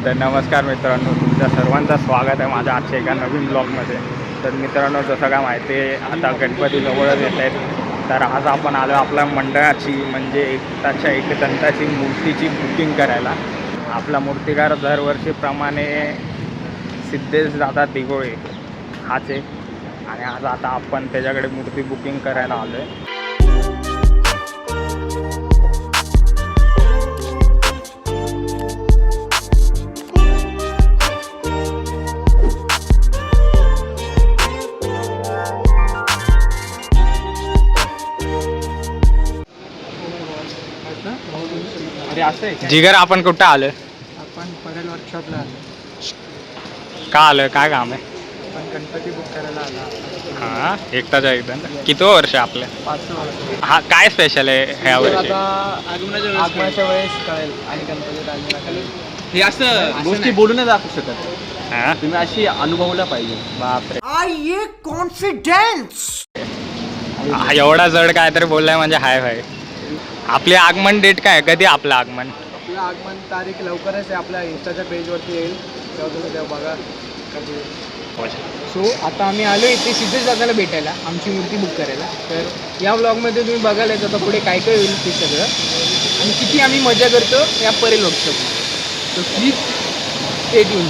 तर नमस्कार मित्रांनो, तुमच्या सर्वांचं स्वागत आहे माझ्या आजच्या एका नवीन ब्लॉगमध्ये. तर मित्रांनो, जसं काय माहिती आहे, आता गणपती जवळच येत आहेत. तर आज आपण आलो आपल्या मंडळाची म्हणजे एकताच्या एकदंताची मूर्तीची बुकिंग करायला. आपला मूर्तिकार दरवर्षीप्रमाणे सिद्धेश दादा दिघोळे हाच आहे आणि आज आता आपण त्याच्याकडे मूर्ती बुकिंग करायला आलो आहे. जिगर, आपण कुठं आलोय? आपण परेल वर्कशॉपला आलो. का आलोय? काय काम आहे? आपण गणपती बुक करायला आला. हां, एकटाच्या एकदम. किती वर्ष आहे आपलं? 5 वर्ष. हा, काय स्पेशल आहे ह्या वर्षी? आता आगमनाच्या वेळेस कळेल आणि गणपती आगमना कळेल. हे असं गोष्टी बोलू नाही दाखवू शकत. हां, तुम्ही अशी अनुभवला पाहिजे. बापरे, ये कॉन्फिडेंस. एवढा जड काय तरी बोललाय म्हणजे हाय भाई. आपले आगमन डेट काय? कधी आपलं आगमन? आपलं आगमन तारीख लवकरच आहे. आपल्या इंस्टाच्या पेजवरती येईल, तेव्हा तुम्ही तेव्हा बघा कधी. सो आता आम्ही आलो इथे सिद्धेश दादाला भेटायला, आमची मूर्ती बुक करायला. तर या व्लॉगमध्ये तुम्ही बघायला येत आता पुढे काय काय होईल ते सगळं आणि किती आम्ही मजा करतो या परेल वर्कशॉपमध्ये. So please stay tuned.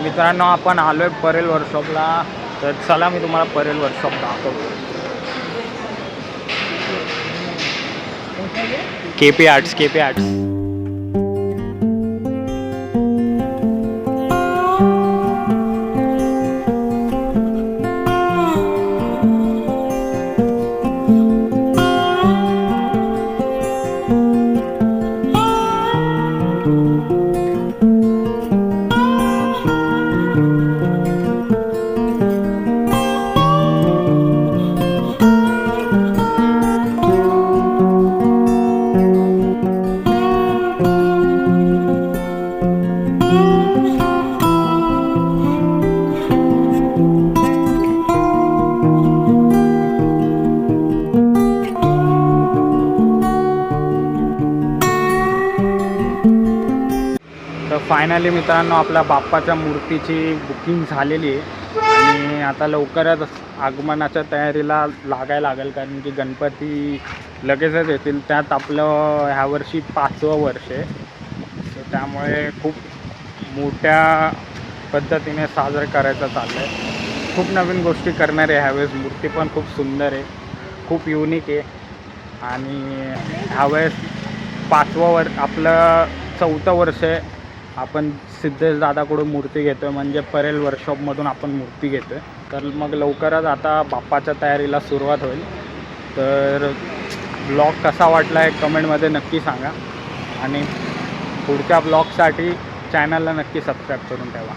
मित्रांनो, आपण आलो आहे परेल वर्कशॉपला. तर चला मी तुम्हाला परेल वर्कशॉप दाखवतो. KP arts. तर फायनली मित्रांनो, आपल्या बाप्पाच्या मूर्तीची बुकिंग झालेली आहे आणि आता लवकरच आगमनाच्या तयारीला लागायला लागेल, कारण की गणपती लगेचच येतील. त्यात आपलं ह्या वर्षी 5वं वर्ष आहे. तर त्यामुळे खूप मोठ्या पद्धतीने साजरं करायचं चाललं आहे. खूप नवीन गोष्टी करणार आहे ह्यावेळेस. मूर्ती पण खूप सुंदर आहे, खूप युनिक आहे आणि ह्यावेळेस 5वं आपलं 4थं वर्ष आहे. आपण सिद्धेश दादाकडून मूर्ती घेतो आहे, म्हणजे परेल वर्कशॉपमधून आपण मूर्ती घेतो आहे. तर मग लवकरच आता बाप्पाच्या तयारीला सुरुवात होईल. तर ब्लॉग कसा वाटला आहे कमेंटमध्ये नक्की सांगा आणि पुढच्या ब्लॉगसाठी चॅनलला नक्की सबस्क्राईब करून ठेवा.